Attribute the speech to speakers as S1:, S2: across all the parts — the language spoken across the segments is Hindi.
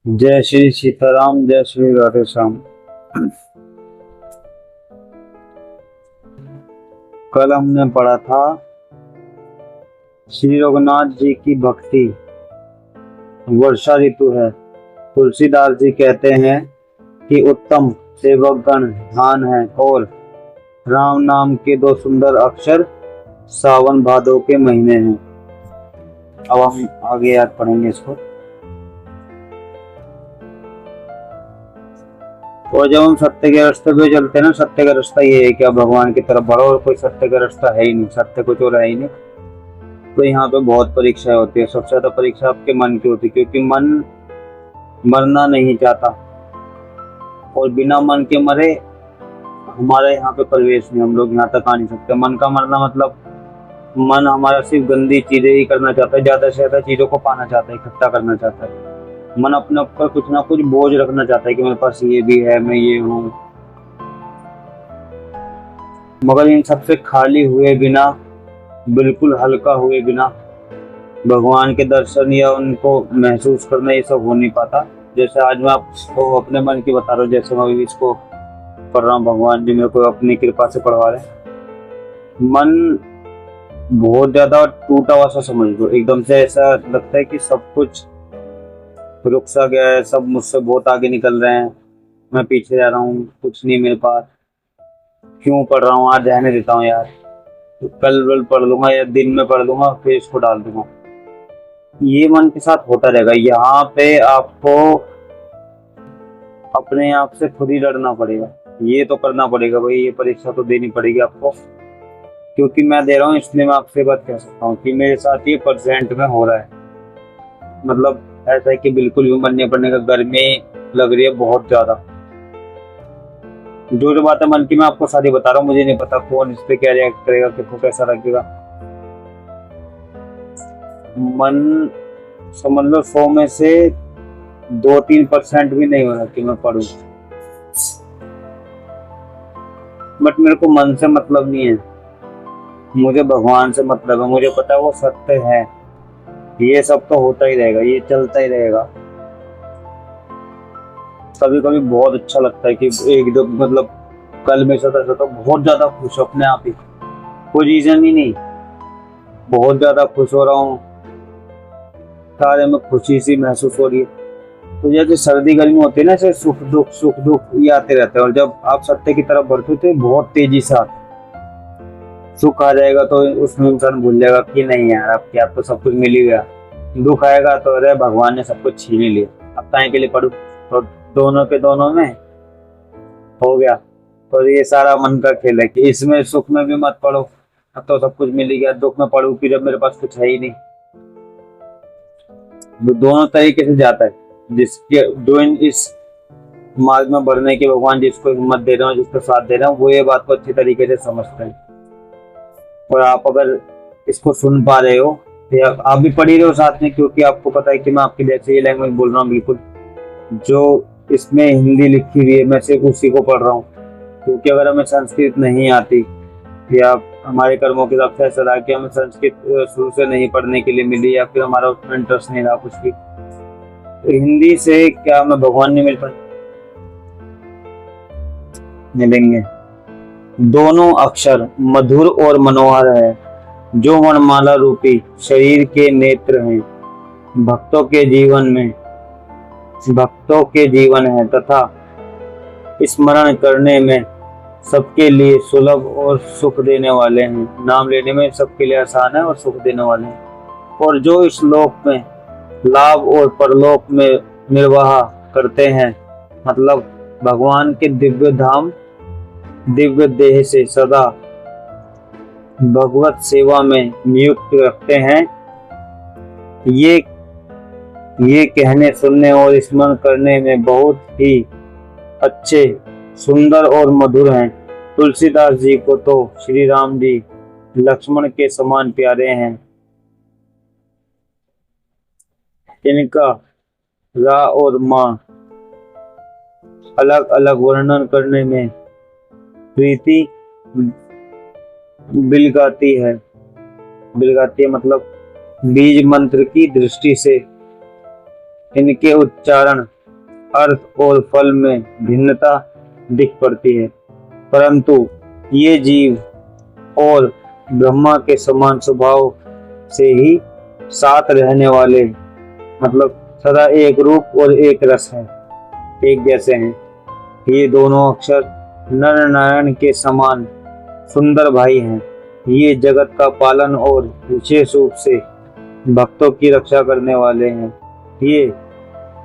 S1: जय श्री सीताराम, जय श्री राधे श्याम। कल हमने पढ़ा था श्री रघुनाथ जी की भक्ति। वर्षा ऋतु है। तुलसीदास जी कहते हैं कि उत्तम सेवक गण धान है और राम नाम के दो सुंदर अक्षर सावन भादो के महीने हैं। अब हम आगे याद पढ़ेंगे इसको। और जब हम सत्य के रास्ते पे चलते हैं ना, सत्य का रास्ता ये है कि आप भगवान की तरफ बढ़ो, और कोई सत्य का रास्ता है ही नहीं, सत्य कुछ और है ही नहीं। तो यहाँ पे बहुत परीक्षाएं होती है। सबसे ज्यादा परीक्षा आपके मन की होती है, क्योंकि मन मरना नहीं चाहता, और बिना मन के मरे हमारे यहाँ पे प्रवेश नहीं, हम लोग यहाँ तक आ नहीं सकते। मन का मरना मतलब मन हमारा सिर्फ गंदी चीजें ही करना चाहता है, ज्यादा से ज्यादा चीजों को पाना चाहता है, इकट्ठा करना चाहता है। मन अपने ऊपर कुछ ना कुछ बोझ रखना चाहता है कि मेरे पास ये भी है, मैं ये हूँ। मगर इन सबसे खाली हुए बिना, बिल्कुल हल्का हुए बिना भगवान के दर्शन या उनको महसूस करना, ये सब हो नहीं पाता। जैसे आज मैं आपको अपने मन की बता रहा हूँ, जैसे मैं अभी इसको पढ़ रहा हूँ, भगवान जी मेरे को अपनी कृपा से पढ़वा रहे हैं। मन बहुत ज्यादा टूटा हुआ सा समझ लो, एकदम से ऐसा लगता है कि सब कुछ रुक सा गया है, सब मुझसे बहुत आगे निकल रहे हैं, मैं पीछे जा रहा हूँ, कुछ नहीं मेरे पास। क्यों पढ़ रहा हूँ, आज रहने देता हूँ यार, तो कल पढ़ लूंगा या दिन में पढ़ लूंगा, फिर इसको डाल दूंगा। ये मन के साथ होता रहेगा। यहाँ पे आपको अपने आप से खुद ही लड़ना पड़ेगा, ये तो करना पड़ेगा भाई, ये परीक्षा तो देनी पड़ेगी आपको। क्योंकि मैं दे रहा हूँ इसलिए मैं आपसे बात कह सकता हूँ कि मेरे साथ ये परसेंट में हो रहा है। मतलब ऐसा है कि बिल्कुल भी मन नहीं पड़ने का, गर्मी लग रही है बहुत ज्यादा। जो जो बातें मन की मैं आपको सारी बता रहा हूँ, मुझे नहीं पता कौन इस पे क्या रिएक्ट करेगा, किसको कैसा लगेगा। मन समझ लो 100 में से 2-3% भी नहीं हो रहा कि मैं पढ़ूं। बट मेरे को मन से मतलब नहीं है, मुझे भगवान से मतलब है। मुझे पता है वो सत्य है, ये सब तो होता ही रहेगा, ये चलता ही रहेगा। कभी कभी बहुत अच्छा लगता है कि एकदम मतलब कल मेरे साथ ऐसा तो बहुत ज्यादा खुश हूं अपने आप ही, कोई रीजन ही नहीं, बहुत ज्यादा खुश हो रहा हूँ, सारे में खुशी सी महसूस हो रही है। तो जैसे सर्दी गर्मी होती है ना, ऐसे सुख दुख ये आते रहते हैं, और जब आप सत्य की तरफ बढ़ते थे बहुत तेजी से आते। सुख आ जाएगा तो उसमें इंसान भूल जाएगा कि नहीं यार अब क्या, तो सब कुछ मिल ही गया। दुख आएगा तो अरे भगवान ने सब कुछ छीन ही लिया, अब ताए के लिए पढ़ू, तो दोनों के दोनों में हो गया। तो ये सारा मन का खेल है कि इसमें सुख में भी मत पढ़ो, अब तो सब कुछ मिल ही गया, दुख में पढ़ू कि जब मेरे पास कुछ है ही नहीं। दोनों तरीके से जाता है। जिसके जो इस मार्ग में बढ़ने के भगवान जिसको हिम्मत दे रहे हो, जिसको साथ दे रहे हो, वो ये बात को अच्छी तरीके से समझते हैं। और आप अगर इसको सुन पा रहे हो तो आप भी पढ़ ही रहे हो साथ में, क्योंकि आपको पता है कि मैं आपके जैसे ये लैंग्वेज बोल रहा हूँ बिल्कुल। जो इसमें हिंदी लिखी हुई है मैं सिर्फ उसी को पढ़ रहा हूँ, क्योंकि अगर हमें संस्कृत नहीं आती या हमारे कर्मों के हिसाब से ऐसा रहा कि हमें संस्कृत शुरू से नहीं पढ़ने के लिए मिली, या फिर हमारा उसमें इंटरेस्ट नहीं रहा कुछ भी, तो हिंदी से क्या हमें भगवान नहीं मिल पाए? मिलेंगे। दोनों अक्षर मधुर और मनोहर है, जो वनमाला रूपी शरीर के नेत्र हैं। भक्तों के जीवन में भक्तों के जीवन है तथा स्मरण करने में सबके लिए सुलभ और सुख देने वाले हैं। नाम लेने में सबके लिए आसान है और सुख देने वाले हैं। और जो इस लोक में लाभ और परलोक में निर्वाह करते हैं, मतलब भगवान के दिव्य धाम दिव्य देह से सदा भगवत सेवा में नियुक्त रखते हैं, ये ये कहने सुनने और स्मरण करने में बहुत ही अच्छे, सुंदर और मधुर हैं। तुलसीदास जी को तो श्री राम जी लक्ष्मण के समान प्यारे हैं। इनका रा और माँ अलग अलग वर्णन करने में प्रीति बिलगाती है। बिलगाती है मतलब बीज मंत्र की दृष्टि से इनके उच्चारण, अर्थ और फल में भिन्नता दिख पड़ती है, परंतु ये जीव और ब्रह्मा के समान स्वभाव से ही साथ रहने वाले, मतलब सदा एक रूप और एक रस है, एक जैसे हैं। ये दोनों अक्षर नर नारायण के समान सुंदर भाई हैं। ये जगत का पालन और विशेष रूप से भक्तों की रक्षा करने वाले हैं। ये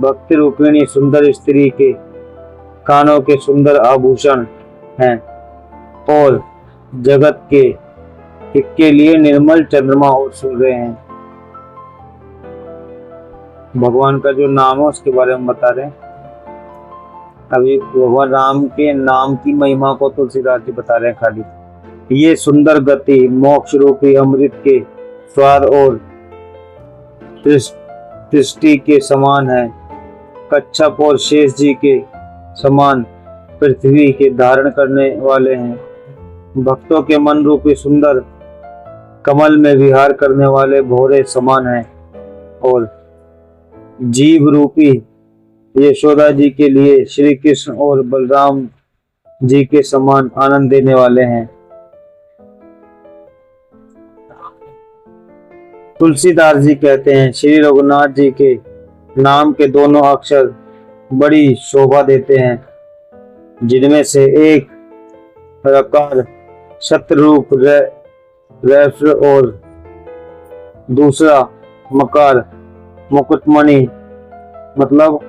S1: भक्ति रूपिणी सुंदर स्त्री के कानों के सुंदर आभूषण हैं और जगत के लिए निर्मल चंद्रमा और सूर्य हैं। भगवान का जो नाम है उसके बारे में बता रहे हैं। अभी भगवान राम के नाम की महिमा को तुलसीदास जी बता रहे हैं खाली। ये सुंदर गति मोक्ष रूपी अमृत के स्वाद और दृष्टि के समान है। कच्छप और शेष जी के समान पृथ्वी के धारण करने वाले हैं। भक्तों के मन रूपी सुंदर कमल में विहार करने वाले भौरे समान हैं और जीव रूपी यशोदा जी के लिए श्री कृष्ण और बलराम जी के समान आनंद देने वाले हैं। तुलसीदास जी कहते हैं, श्री रघुनाथ जी के नाम के दोनों अक्षर बड़ी शोभा देते हैं, जिनमें से एक रकार शत्रुरूप रैफ्र और दूसरा मकार मुकुटमणि मतलब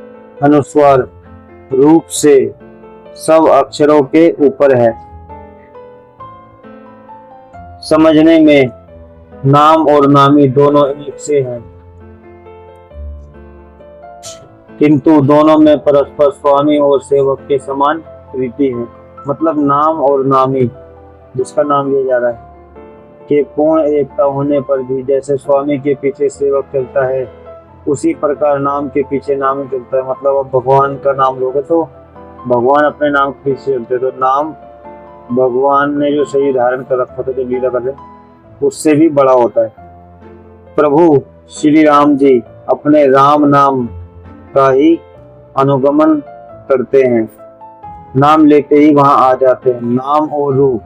S1: अनुस्वार रूप से सब अक्षरों के ऊपर है। समझने में नाम और नामी दोनों एक से हैं, किंतु दोनों में परस्पर स्वामी और सेवक के समान प्रीति है। मतलब नाम और नामी, जिसका नाम लिया जा रहा है, के पूर्ण एकता होने पर भी जैसे स्वामी के पीछे सेवक चलता है, उसी प्रकार नाम के पीछे नामी चलता है। मतलब अब भगवान का नाम लोगे तो भगवान अपने नाम के पीछे चलते, तो नाम भगवान ने जो शरीर धारण कर रखा था, जो लीला कर रहे, उससे भी बड़ा होता है। प्रभु श्री राम जी अपने राम नाम का ही अनुगमन करते हैं, नाम लेते ही वहां आ जाते हैं। नाम और रूप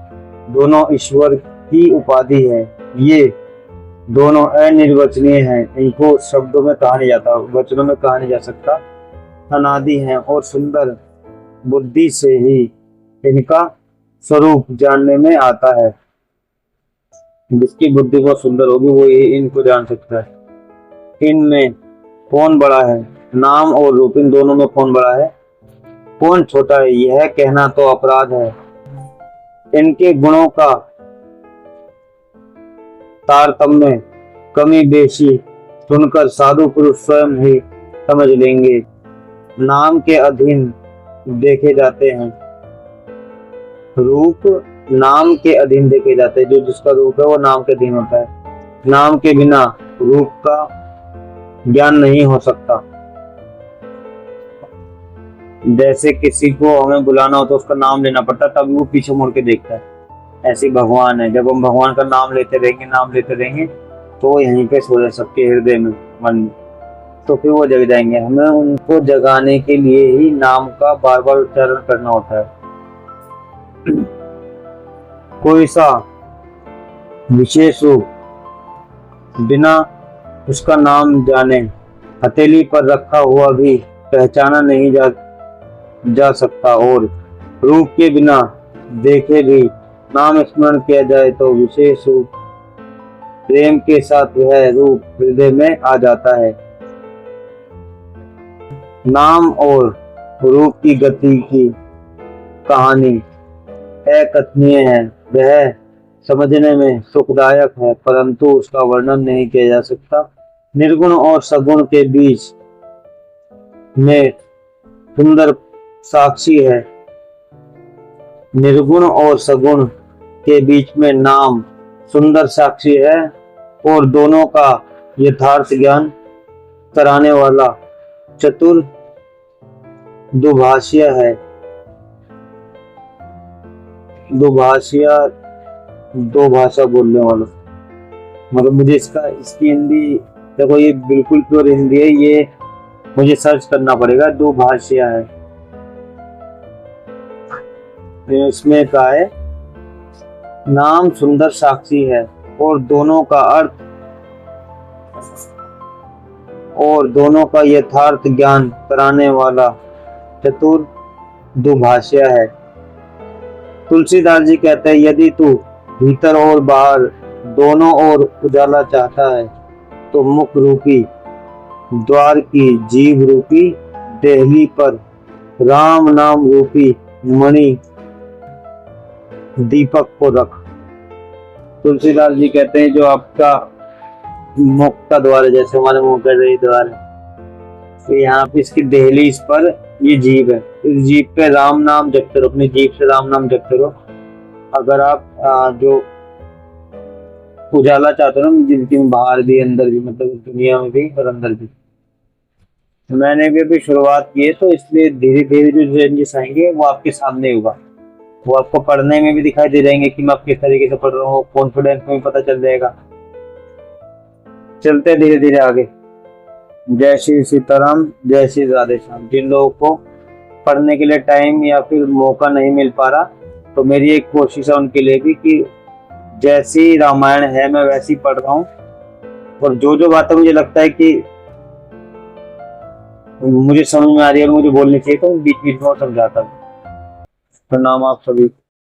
S1: दोनों ईश्वर की उपाधि है। ये दोनों अनिर्वचनीय हैं, इनको शब्दों में कहा नहीं जाता, वचनों में कहा नहीं जा सकता। अनादि हैं और सुंदर बुद्धि से ही इनका स्वरूप जानने में आता है। जिसकी बुद्धि बहुत सुंदर होगी वो ये इनको जान सकता है। इनमें कौन बड़ा है? नाम और रूप, इन दोनों में कौन बड़ा है, कौन छोटा है, यह कहना तो अपराध है। इनके गुणों का तारतम्य कमी बेशी सुनकर साधु पुरुष स्वयं ही समझ लेंगे। नाम के अधीन देखे जाते हैं, रूप नाम के अधीन देखे जाते हैं। जो जिसका रूप है वो नाम के अधीन होता है। नाम के बिना रूप का ज्ञान नहीं हो सकता। जैसे किसी को हमें बुलाना हो तो उसका नाम लेना पड़ता है, तब वो पीछे मुड़ के देखता है। ऐसी भगवान है, जब हम भगवान का नाम लेते रहेंगे तो यहीं पे सो जाए सबके हृदय में, मन में, तो फिर वो जग जाएंगे। हमें उनको जगाने के लिए ही नाम का बार बार उच्चारण करना होता है। कोई सा विशेष रूप बिना उसका नाम जाने हथेली पर रखा हुआ भी पहचाना नहीं जा सकता, और रूप के बिना देखे भी नाम स्मरण किया जाए तो विशेष रूप प्रेम के साथ वह रूप हृदय में आ जाता है। नाम और रूप की गति की कहानी अकथनीय है। वह समझने में सुखदायक है, परंतु उसका वर्णन नहीं किया जा सकता। निर्गुण और सगुण के बीच में सुंदर साक्षी है। निर्गुण और सगुण के बीच में नाम सुंदर साक्षी है और दोनों का यथार्थ ज्ञान कराने वाला चतुर दुभाषिया है। दुभाषिया दो भाषा बोलने वाला, मतलब मुझे इसकी हिंदी देखो, ये बिल्कुल प्योर हिंदी है। ये मुझे सर्च करना पड़ेगा। दुभाषिया है इसमें का है, नाम सुंदर साक्षी है और दोनों का यथार्थ ज्ञान कराने वाला चतुर दुभाषिया है। तुलसीदास जी कहते हैं, यदि तू भीतर और बाहर दोनों ओर उजाला चाहता है तो मुख रूपी द्वार की जीभ रूपी देहली पर राम नाम रूपी मणि दीपक को रख। तुलसीदास जी कहते हैं, जो आपका मुख का द्वार है, जैसे हमारे मुंह का ये द्वार है, तो यहाँ पे इसकी देहली, इस पर ये जीभ है, इस जीभ पे राम नाम जपते रहो, अपनी जीभ से राम नाम जपते रहो। अगर आप जो उजाला चाहते हो ना जिंदगी में, बाहर भी अंदर भी, मतलब दुनिया में भी और अंदर भी। मैंने भी अभी शुरुआत की है, तो इसलिए धीरे धीरे जो चेंजेस आएंगे वो आपके सामने होगा। वो आपको पढ़ने में भी दिखाई दे जाएंगे कि मैं आप किस तरीके से पढ़ रहा हूँ, कॉन्फिडेंस में भी पता चल जाएगा। चलते धीरे धीरे आगे। जय श्री सीताराम, जय श्री राधे श्याम। जिन लोगों को पढ़ने के लिए टाइम या फिर मौका नहीं मिल पा रहा, तो मेरी एक कोशिश है उनके लिए भी कि जैसी रामायण है मैं वैसी पढ़ रहा हूँ, और जो जो बातें मुझे लगता है कि मुझे समझ में आ रही है और मुझे बोलनी चाहिए, तो बीच बीच में समझाता हूँ। प्रणाम आप सभी।